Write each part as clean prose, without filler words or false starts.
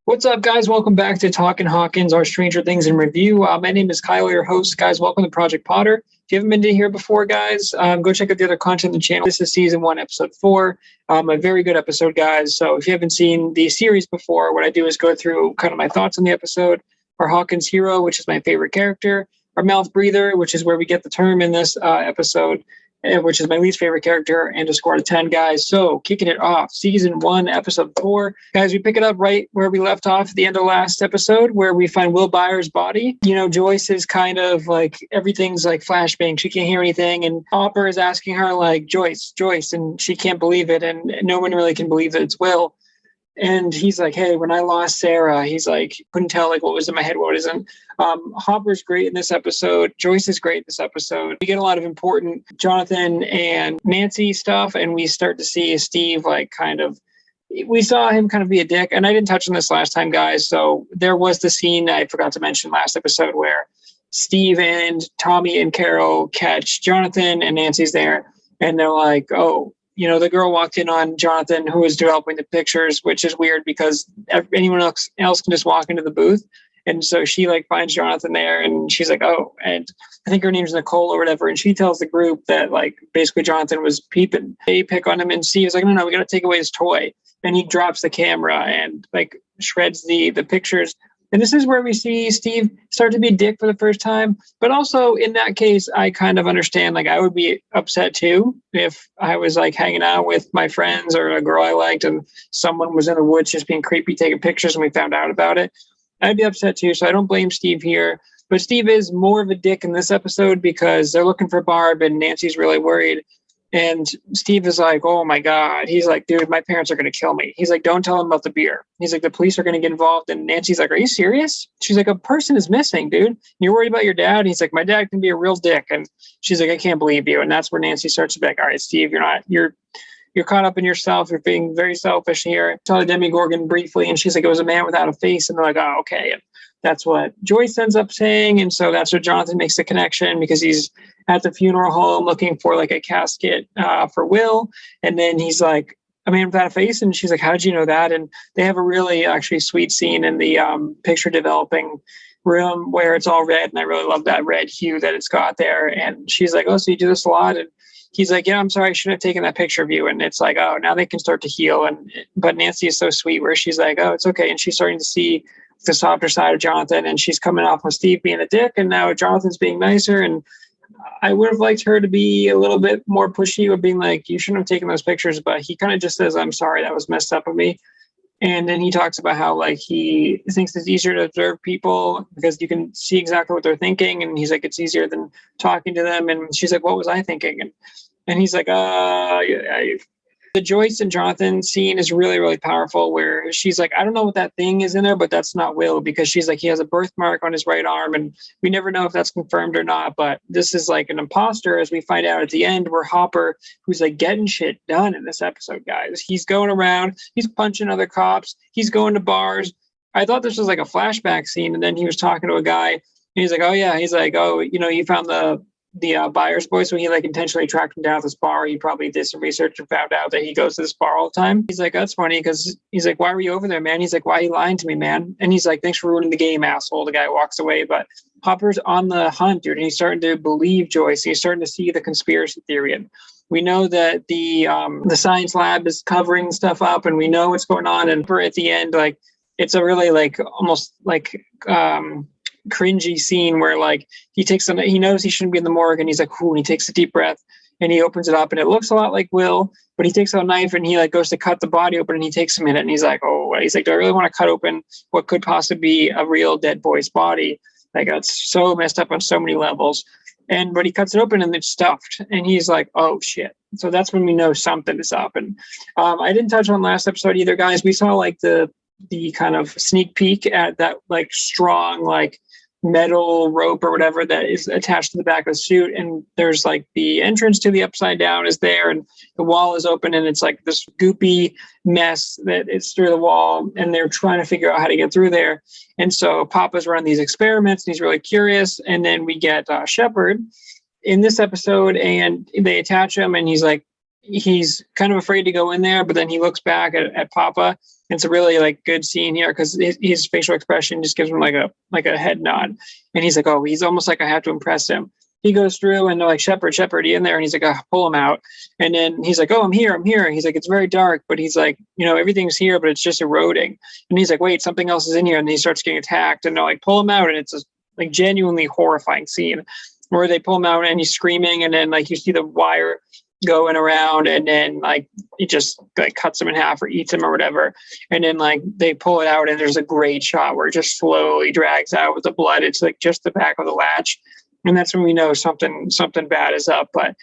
What's up, guys? Welcome back to Talkin Hawkins, our Stranger Things in review. My name is Kyle, your host. Guys, welcome to Project Potter. If you haven't been to here before, guys, go check out the other content on the channel. This is season 1, episode 4. A very good episode, guys. So if you haven't seen the series before, what I do is go through kind of my thoughts on the episode. Our Hawkins hero, which is my favorite character. Our mouth breather, which is where we get the term in this episode, which is my least favorite character, and a score out of 10, guys. So kicking it off, season 1, episode 4. Guys, we pick it up right where we left off at the end of last episode, where we find Will Byers' body. You know, Joyce is kind of like, everything's like flashbang. She can't hear anything. And Hopper is asking her like, Joyce, and she can't believe it. And no one really can believe that it's Will. And he's like, hey, when I lost Sarah, he's like, couldn't tell like what was in my head, what isn't. Hopper's great in this episode. Joyce is great in this episode. We get a lot of important Jonathan and Nancy stuff, and we start to see Steve like kind of, we saw him kind of be a dick. And I didn't touch on this last time, guys. So there was the scene I forgot to mention last episode where Steve and Tommy and Carol catch Jonathan and Nancy's there. And they're like, oh, you know, the girl walked in on Jonathan, who was developing the pictures, which is weird because anyone else can just walk into the booth. And so she like finds Jonathan there and she's like, oh, and I think her name's Nicole or whatever. And she tells the group that like basically Jonathan was peeping. They pick on him and Steve's like, no, we got to take away his toy. And he drops the camera and like shreds the pictures. And this is where we see Steve start to be a dick for the first time. But also in that case, I kind of understand, like I would be upset too if I was like hanging out with my friends or a girl I liked and someone was in the woods just being creepy, taking pictures and we found out about it. I'd be upset too. So I don't blame Steve here. But Steve is more of a dick in this episode because they're looking for Barb and Nancy's really worried. And Steve is like, oh my God. He's like, dude, my parents are going to kill me. He's like, don't tell them about the beer. He's like, the police are going to get involved. And Nancy's like, are you serious? She's like, a person is missing, dude. You're worried about your dad? And he's like, my dad can be a real dick. And she's like, I can't believe you. And that's where Nancy starts to be like, all right, Steve, you're caught up in yourself. You're being very selfish here. I saw the Demogorgon briefly. And she's like, it was a man without a face. And they're like, oh, okay. And that's what Joyce ends up saying. And so that's what Jonathan makes the connection because he's at the funeral home looking for like a casket for Will. And then he's like, a man without a face. And she's like, how did you know that? And they have a really actually sweet scene in the picture developing room where it's all red. And I really love that red hue that it's got there. And she's like, oh, so you do this a lot? And he's like, yeah, I'm sorry, I should have taken that picture of you. And it's like, oh, now they can start to heal. But Nancy is so sweet where she's like, oh, it's okay. And she's starting to see the softer side of Jonathan. And she's coming off with Steve being a dick. And now Jonathan's being nicer. And I would have liked her to be a little bit more pushy with being like, you shouldn't have taken those pictures. But he kind of just says, I'm sorry, that was messed up of me. And then he talks about how like he thinks it's easier to observe people because you can see exactly what they're thinking. And he's like, it's easier than talking to them. And she's like, what was I thinking? And he's like, the Joyce and Jonathan scene is really, really powerful where she's like, I don't know what that thing is in there, but that's not Will because she's like, he has a birthmark on his right arm and we never know if that's confirmed or not. But this is like an imposter as we find out at the end where Hopper, who's like getting shit done in this episode, guys. He's going around, he's punching other cops, he's going to bars. I thought this was like a flashback scene. And then he was talking to a guy and he's like, oh yeah. He's like, oh, you know, you found the Byers boy, so he like intentionally tracked him down at this bar. He probably did some research and found out that he goes to this bar all the time. He's like, that's funny because he's like, why were you over there, man? He's like, why are you lying to me, man? And he's like, thanks for ruining the game, asshole. The guy walks away, but Hopper's on the hunt, dude, and he's starting to believe Joyce. He's starting to see the conspiracy theory, and we know that the science lab is covering stuff up, and we know what's going on. And at the end, like it's a really like almost like cringy scene where like he knows he shouldn't be in the morgue and he's like, ooh, and he takes a deep breath and he opens it up and it looks a lot like Will, but he takes out a knife and he like goes to cut the body open and he takes a minute and he's like, do I really want to cut open what could possibly be a real dead boy's body? Like that's so messed up on so many levels. But he cuts it open and it's stuffed and he's like, oh shit. So that's when we know something is up. And I didn't touch on last episode either, guys. We saw like the kind of sneak peek at that like strong like metal rope or whatever that is attached to the back of the suit, and there's like the entrance to the Upside Down is there and the wall is open and it's like this goopy mess that is through the wall and they're trying to figure out how to get through there. And so Papa's run these experiments and he's really curious, and then we get Shepard in this episode and they attach him and he's like, he's kind of afraid to go in there, but then he looks back at Papa. It's a really like good scene here because his facial expression just gives him like a head nod, and he's like, oh, he's almost like I have to impress him. He goes through and they're like, Shepherd, you in there? And he's like, oh, pull him out. And then he's like, oh, I'm here. And he's like, it's very dark, but he's like, everything's here, but it's just eroding. And he's like, wait, something else is in here. And he starts getting attacked, and they're like, pull him out. And it's a like genuinely horrifying scene where they pull him out and he's screaming, and then like you see the wire going around, and then like it just like cuts him in half or eats him or whatever, and then like they pull it out, and there's a great shot where it just slowly drags out with the blood. It's like just the back of the latch, and that's when we know something bad is up. But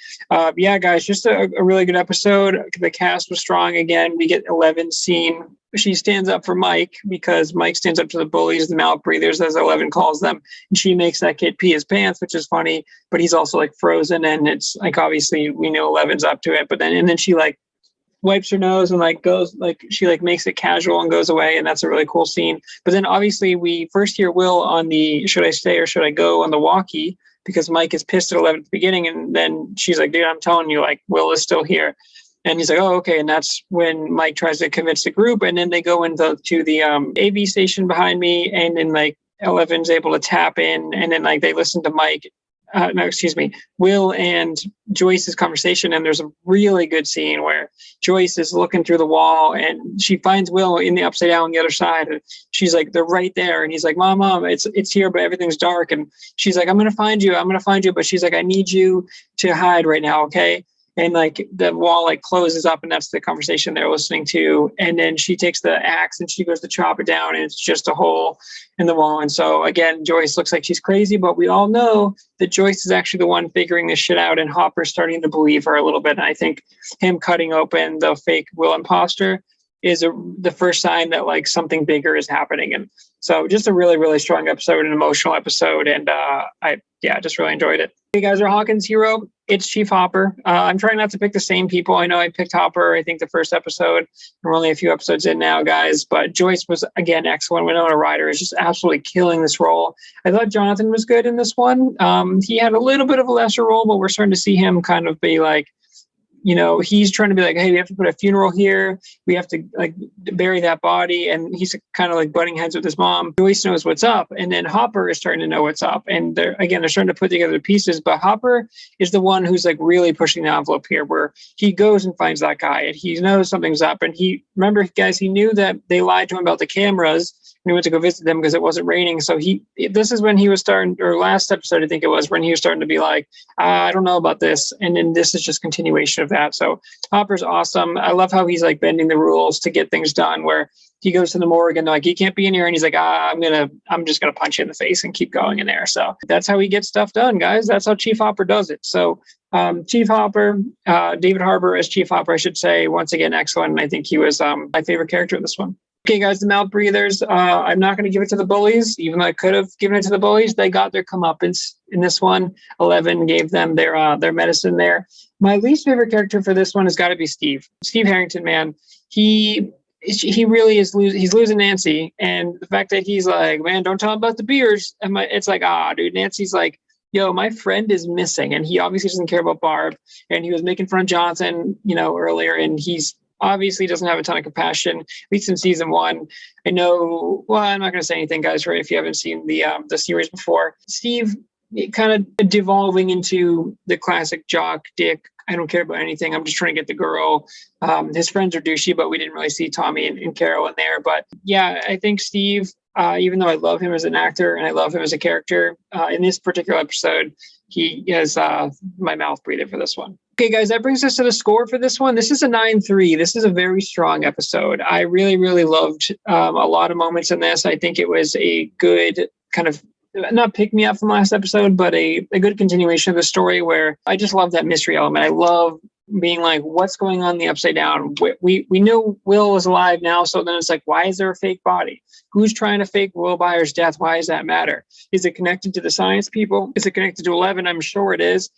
yeah, guys, just a really good episode. The cast was strong again. We get 11's scene. She stands up for Mike because Mike stands up to the bullies, the mouth breathers, as 11 calls them, and she makes that kid pee his pants, which is funny. But he's also like frozen, and it's like obviously we know 11's up to it. But then she like wipes her nose and like goes like she like makes it casual and goes away, and that's a really cool scene. But then obviously we first hear Will on the should I stay or should I go on the walkie, because Mike is pissed at 11 at the beginning, and then she's like, dude, I'm telling you, like Will is still here. And he's like, oh, okay. And that's when Mike tries to convince the group. And then they go into the AV station behind me. And then like 11's able to tap in. And then like they listen to Will and Joyce's conversation. And there's a really good scene where Joyce is looking through the wall and she finds Will in the upside down on the other side. And she's like, they're right there. And he's like, Mom, it's here, but everything's dark. And she's like, I'm going to find you. But she's like, I need you to hide right now. Okay. And like the wall like closes up, and that's the conversation they're listening to. And then she takes the axe and she goes to chop it down, and it's just a hole in the wall. And so again, Joyce looks like she's crazy, but we all know that Joyce is actually the one figuring this shit out, and Hopper's starting to believe her a little bit. And I think him cutting open the fake Will imposter is the first sign that like something bigger is happening. And so just a really, really strong episode, an emotional episode. And I just really enjoyed it. Hey guys, our Hawkins hero, it's Chief Hopper. I'm trying not to pick the same people. I know I picked Hopper, I think the first episode. We're only a few episodes in now, guys. But Joyce was, again, excellent. Winona Ryder is just absolutely killing this role. I thought Jonathan was good in this one. He had a little bit of a lesser role, but we're starting to see him kind of be like, he's trying to be like, hey, we have to put a funeral here. We have to like bury that body. And he's kind of like butting heads with his mom. Joyce knows what's up. And then Hopper is starting to know what's up. And they're starting to put together the pieces. But Hopper is the one who's like really pushing the envelope here, where he goes and finds that guy and he knows something's up. And remember, guys, he knew that they lied to him about the cameras. And he went to go visit them because it wasn't raining. So this is when he was starting, or last episode, I think it was, when he was starting to be like, I don't know about this. And then this is just continuation of that. So Hopper's awesome. I love how he's like bending the rules to get things done, where he goes to the morgue and they're like, you can't be in here. And he's like, I'm just going to punch you in the face and keep going in there. So that's how he gets stuff done, guys. That's how Chief Hopper does it. So Chief Hopper, David Harbour as Chief Hopper, I should say, once again, excellent. And I think he was my favorite character in this one. Okay, guys, the mouth breathers. I'm not going to give it to the bullies, even though I could have given it to the bullies. They got their comeuppance in this one. 11 gave them their medicine there. My least favorite character for this one has got to be Steve. Steve Harrington, man. He really is he's losing Nancy, and the fact that he's like, man, don't tell him about the beers. And it's like, dude, Nancy's like, yo, my friend is missing, and he obviously doesn't care about Barb, and he was making fun of Johnson, earlier, and he's obviously doesn't have a ton of compassion, at least in season 1. I know, well, I'm not going to say anything, guys, right? If you haven't seen the series before, Steve kind of devolving into the classic jock, dick. I don't care about anything. I'm just trying to get the girl. His friends are douchey, but we didn't really see Tommy and Carol in there. But yeah, I think Steve, even though I love him as an actor and I love him as a character, in this particular episode, he is my mouth breather for this one. Okay, guys, that brings us to the score for this one. This is a 9.3. This is a very strong episode. I really, really loved a lot of moments in this. I think it was a good kind of, not pick me up from last episode, but a good continuation of the story, where I just love that mystery element. I love being like, what's going on in the upside down? We know Will is alive now, so then it's like, why is there a fake body? Who's trying to fake Will Byers' death? Why does that matter? Is it connected to the science people? Is it connected to 11? I'm sure it is.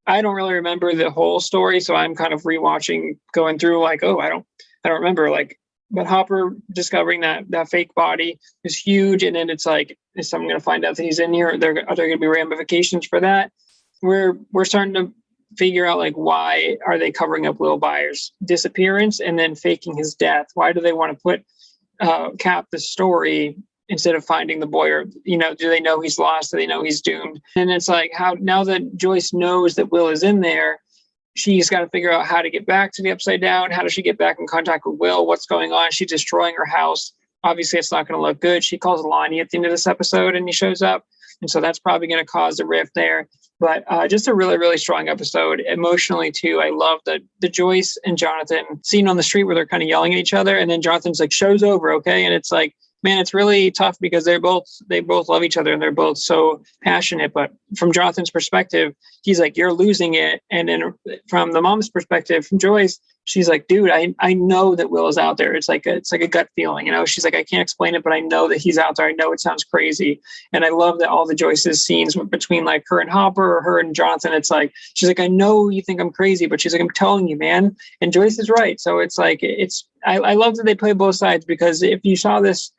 I don't really remember the whole story, so I'm kind of rewatching, going through like, I don't remember, like. But Hopper discovering that fake body is huge, and then it's like, is someone going to find out that he's in here? Are there going to be ramifications for that? We're starting to figure out like why are they covering up Will Byers' disappearance and then faking his death? Why do they want to put cap the story instead of finding the boy? Or, you know, do they know he's lost? Do they know he's doomed? And it's like, how now that Joyce knows that Will is in there, she's got to figure out how to get back to the Upside Down. How does she get back in contact with Will? What's going on? She's destroying her house. Obviously, it's not going to look good. She calls Lonnie at the end of this episode and he shows up. And so that's probably going to cause a rift there. But just a really, really strong episode. Emotionally, too, I love the Joyce and Jonathan scene on the street where they're kind of yelling at each other. And then Jonathan's like, show's over, okay? And it's like, man, it's really tough because they both love each other and they're both so passionate. But from Jonathan's perspective, he's like, you're losing it. And then from the mom's perspective, from Joyce, she's like, dude, I know that Will is out there. It's like a gut feeling, you know. She's like, I can't explain it, but I know that he's out there. I know it sounds crazy. And I love that all the Joyce's scenes between like her and Hopper or her and Jonathan, it's like, she's like, I know you think I'm crazy, but she's like, I'm telling you, man. And Joyce is right. So it's like, I love that they play both sides, because if you saw this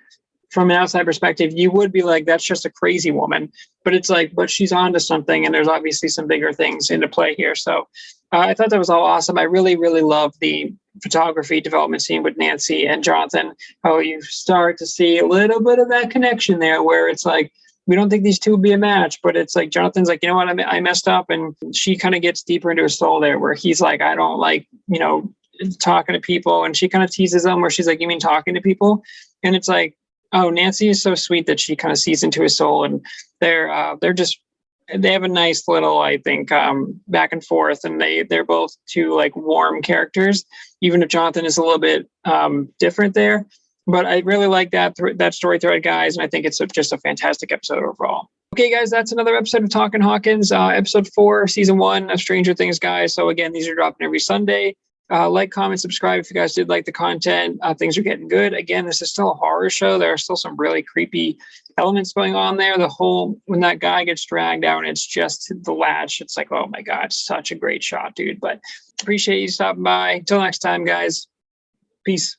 from an outside perspective, you would be like, that's just a crazy woman. But it's like, but she's on to something, and there's obviously some bigger things into play here. So I thought that was all awesome. I really, really love the photography development scene with Nancy and Jonathan, how you start to see a little bit of that connection there where it's like, we don't think these two would be a match, but it's like Jonathan's like, you know what, I messed up. And she kind of gets deeper into his soul there where he's like, I don't like, you know, talking to people. And she kind of teases him where she's like, you mean talking to people? And it's like, oh, Nancy is so sweet that she kind of sees into his soul, and they have a nice little, I think, back and forth, and they're both two like warm characters, even if Jonathan is a little bit different there. But I really like that story thread, guys, and I think it's just a fantastic episode overall. Okay, guys, that's another episode of Talkin Hawkins, episode 4, season 1 of Stranger Things, guys. So again, these are dropping every Sunday. Like, comment, subscribe if you guys did like the content. Things are getting good. Again, this is still a horror show. There are still some really creepy elements going on there. When that guy gets dragged out and it's just the latch, it's like, oh my God, such a great shot, dude. But appreciate you stopping by. Until next time, guys. Peace.